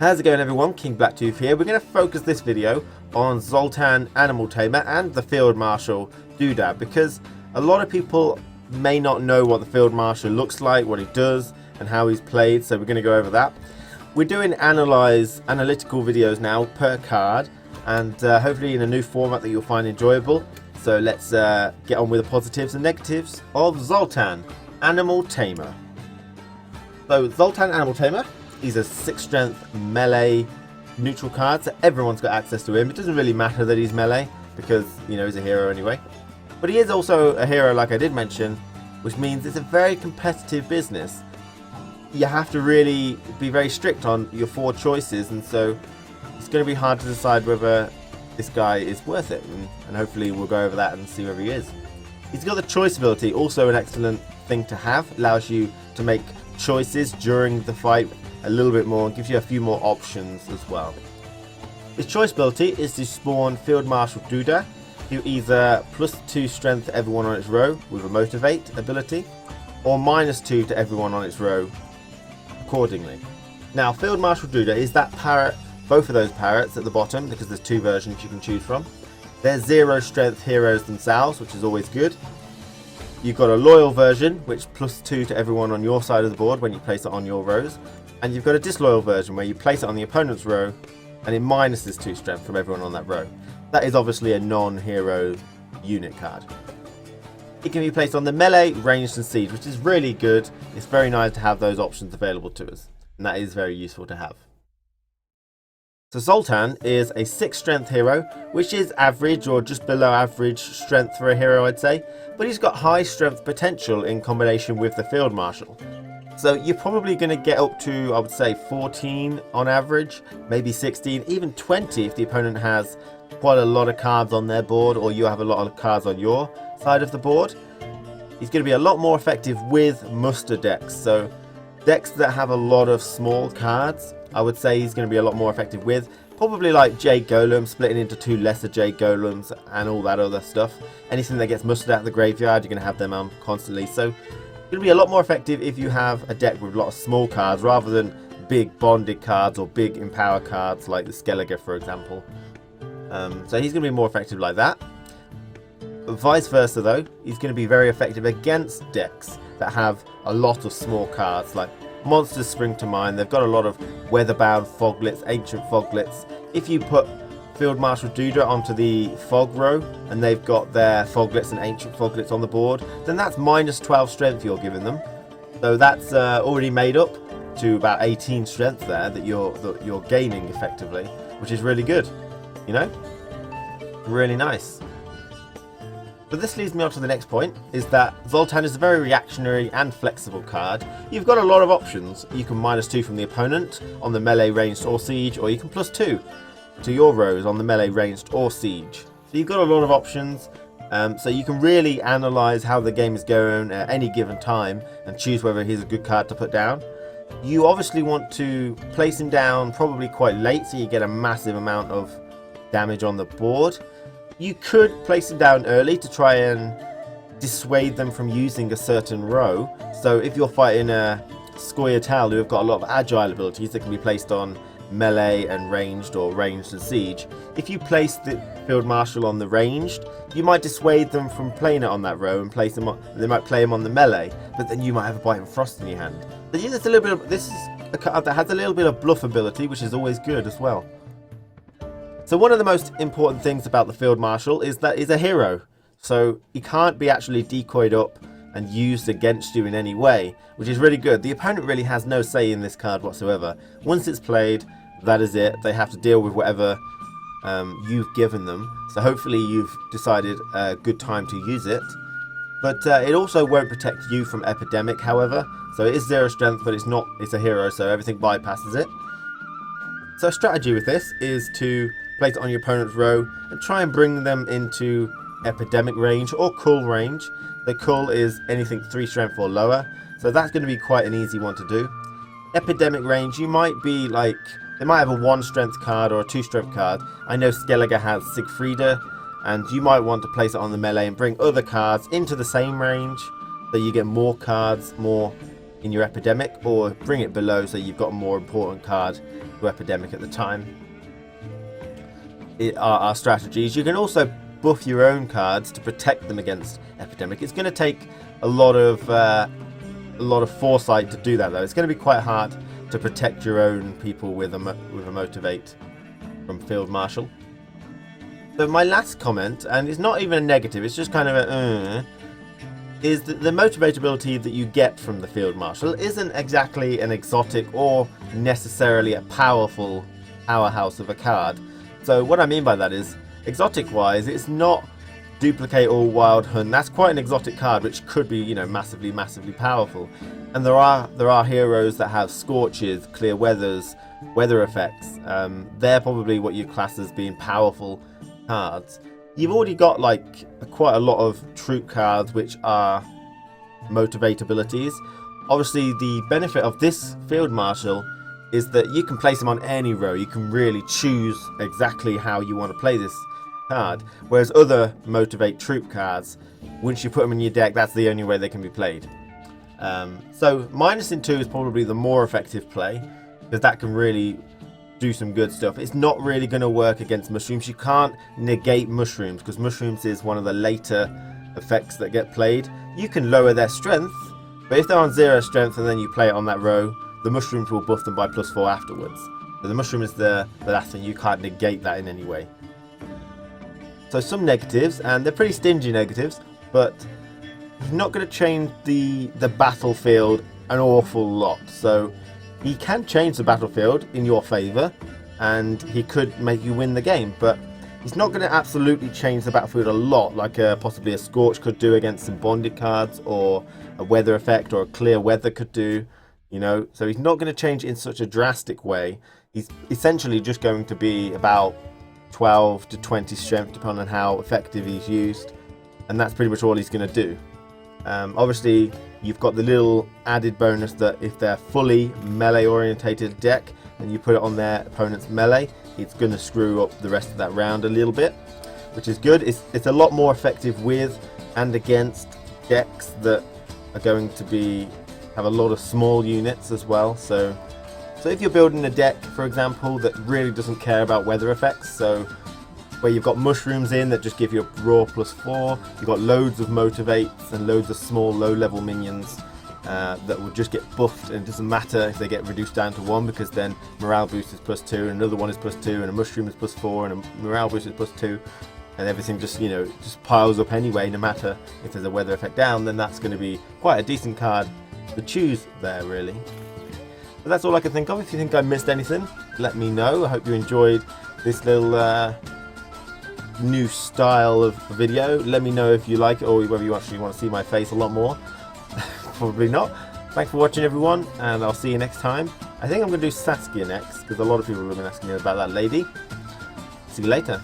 How's it going, everyone? King Blacktooth here. We're going to focus this video on Zoltan Animal Tamer and the Field Marshal Doodad, because a lot of people may not know what the Field Marshal looks like, what he does, and how he's played, so we're going to go over that. We're doing analytical videos now per card, and hopefully in a new format that you'll find enjoyable. So let's get on with the positives and negatives of Zoltan Animal Tamer. So Zoltan Animal Tamer, he's a 6 strength melee neutral card, so everyone's got access to him. It doesn't really matter that he's melee, because, you know, he's a hero anyway. But he is also a hero, like I did mention, which means it's a very competitive business. You have to really be very strict on your 4 choices, and so it's going to be hard to decide whether this guy is worth it, and hopefully we'll go over that and see whether he is. He's got the choice ability, also an excellent thing to have. Allows you to make choices during the fight a little bit more, and gives you a few more options as well. His choice ability is to spawn Field Marshal Doodad, who either +2 strength to everyone on its row with a motivate ability, or -2 to everyone on its row accordingly. Now, Field Marshal Doodad is that parrot, both of those parrots at the bottom, because there's 2 versions you can choose from. They're 0 strength heroes themselves, which is always good. You've got a loyal version, which +2 to everyone on your side of the board when you place it on your rows. And you've got a disloyal version where you place it on the opponent's row and it minuses 2 strength from everyone on that row. That is obviously a non-hero unit card. It can be placed on the melee, ranged and siege, which is really good. It's very nice to have those options available to us, and that is very useful to have. So Zoltan is a 6 strength hero, which is average or just below average strength for a hero, I'd say. But he's got high strength potential in combination with the Field Marshal. So you're probably going to get up to, I would say, 14 on average, maybe 16, even 20 if the opponent has quite a lot of cards on their board, or you have a lot of cards on your side of the board. He's going to be a lot more effective with muster decks. So decks that have a lot of small cards, I would say he's going to be a lot more effective with. Probably like Jade Golem, splitting into 2 lesser Jade Golems and all that other stuff. Anything that gets mustered out of the graveyard, you're going to have them constantly. So it's going to be a lot more effective if you have a deck with a lot of small cards rather than big bonded cards or big empower cards like the Skellige, for example. So he's going to be more effective like that. But vice versa though, he's going to be very effective against decks that have a lot of small cards, like monsters spring to mind. They've got a lot of weatherbound foglets, ancient foglets. If you put Field Marshal Doodad onto the fog row and they've got their foglets and ancient foglets on the board, then that's -12 strength you're giving them. So that's already made up to about 18 strength there that you're gaining effectively, which is really good, you know, really nice. But this leads me on to the next point, is that Zoltan is a very reactionary and flexible card. You've got a lot of options. You can -2 from the opponent on the melee, ranged or siege, or you can +2 to your rows on the melee, ranged or siege. So you've got a lot of options, so you can really analyse how the game is going at any given time and choose whether he's a good card to put down. You obviously want to place him down probably quite late, so you get a massive amount of damage on the board. You could place them down early to try and dissuade them from using a certain row. So if you're fighting a Scoia'tael who have got a lot of agile abilities that can be placed on melee and ranged, or ranged and siege, if you place the Field Marshal on the ranged, you might dissuade them from playing it on that row and place them on, they might play him on the melee, but then you might have a Bite and Frost in your hand. So yeah, there's a little bit of, this is a card that has a little bit of bluff ability, which is always good as well. So one of the most important things about the Field Marshal is that he's a hero. So he can't be actually decoyed up and used against you in any way, which is really good. The opponent really has no say in this card whatsoever. Once it's played, that is it. They have to deal with whatever you've given them. So hopefully you've decided a good time to use it. But it also won't protect you from Epidemic, however. So it is 0 strength, but it's a hero, so everything bypasses it. So a strategy with this is to place it on your opponent's row and try and bring them into Epidemic range or Cull range. The Cull is anything 3 strength or lower, so that's going to be quite an easy one to do. Epidemic range, you might be like, they might have a 1 strength card or a 2 strength card. I know Skellige has Siegfrieda, and you might want to place it on the melee and bring other cards into the same range, so you get more cards, more in your epidemic, or bring it below so you've got a more important card to epidemic at the time. Are strategies. You can also buff your own cards to protect them against epidemic. It's going to take a lot of foresight to do that, though. It's going to be quite hard to protect your own people with a motivate from Field Marshal. So my last comment, and it's not even a negative, it's just kind of is that the motivate ability that you get from the Field Marshal isn't exactly an exotic or necessarily a powerful powerhouse of a card. So what I mean by that is, exotic-wise, it's not Duplicate or Wild Hunt. That's quite an exotic card, which could be, you know, massively powerful. And there are heroes that have Scorches, Clear Weathers, weather effects. They're probably what you class as being powerful cards. You've already got like quite a lot of troop cards which are motivate abilities. Obviously, the benefit of this Field Marshal is that you can place them on any row. You can really choose exactly how you want to play this card. Whereas other motivate troop cards, once you put them in your deck, that's the only way they can be played. So -2 is probably the more effective play, because that can really do some good stuff. It's not really going to work against mushrooms. You can't negate mushrooms, because mushrooms is one of the later effects that get played. You can lower their strength, but if they're on 0 strength and then you play it on that row, the mushrooms will buff them by +4 afterwards. So the mushroom is the last thing. You can't negate that in any way. So some negatives, and they're pretty stingy negatives, but he's not going to change the battlefield an awful lot. So he can change the battlefield in your favour, and he could make you win the game, but he's not going to absolutely change the battlefield a lot, like possibly a Scorch could do against some bonded cards, or a weather effect or a Clear Weather could do, you know. So he's not going to change in such a drastic way. He's essentially just going to be about 12 to 20 strength, depending on how effective he's used, and that's pretty much all he's going to do. Obviously, you've got the little added bonus that if they're fully melee orientated deck and you put it on their opponent's melee, it's going to screw up the rest of that round a little bit, which is good. It's a lot more effective with and against decks that are going to have a lot of small units as well. So if you're building a deck, for example, that really doesn't care about weather effects, so where you've got mushrooms in that just give you a raw +4, you've got loads of motivates and loads of small low-level minions that will just get buffed, and it doesn't matter if they get reduced down to 1, because then morale boost is +2, and another one is +2, and a mushroom is +4, and a morale boost is +2, and everything just, you know, just piles up anyway. No matter if there's a weather effect down, then that's going to be quite a decent card to choose there, really. But that's all I can think of. If you think I missed anything, let me know. I hope you enjoyed this little new style of video. Let me know if you like it, or whether you actually want to see my face a lot more. Probably not. Thanks for watching, everyone, and I'll see you next time. I think I'm going to do Saskia next, because a lot of people have been asking me about that lady. See you later.